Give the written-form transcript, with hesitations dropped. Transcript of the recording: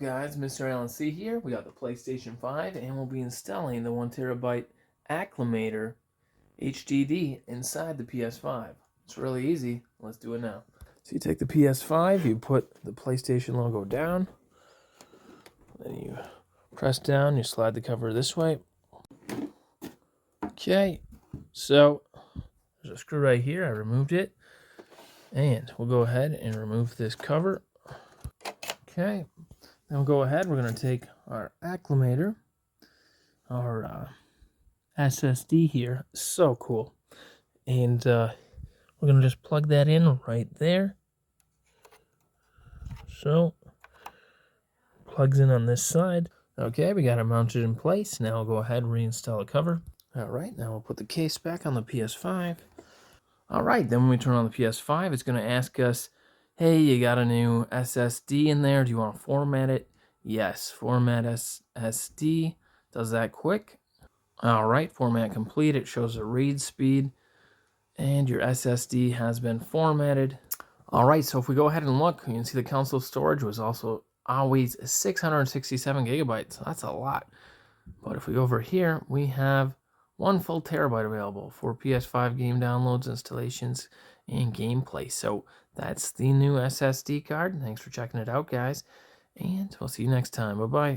guys? Mr. SLC here. We got the PlayStation 5 and we'll be installing the 1TB Acclamator HDD inside the PS5. It's really easy. Let's do it now. So you take the PS5, you put the PlayStation logo down, then you press down, you slide the cover this way. Okay, so there's a screw right here. I removed it. And we'll go ahead and remove this cover. Okay, then we'll go ahead. We're going to take our Acclamator, our SSD here. So cool. And we're going to just plug that in right there. So, plugs in on this side. Okay, we got it mounted in place. Now we'll go ahead and reinstall the cover. All right, now we'll put the case back on the PS5. All right, then when we turn on the PS5, it's going to ask us, hey, you got a new SSD in there. Do you want to format it? Yes, format SSD. Does that quick. All right, format complete. It shows the read speed, and your SSD has been formatted. All right, so if we go ahead and look, you can see the console storage was also always 667 gigabytes. That's a lot. But if we go over here, we have 1 full terabyte available for PS5 game downloads, installations, and gameplay. So that's the new SSD card. Thanks for checking it out, guys. And we'll see you next time. Bye-bye.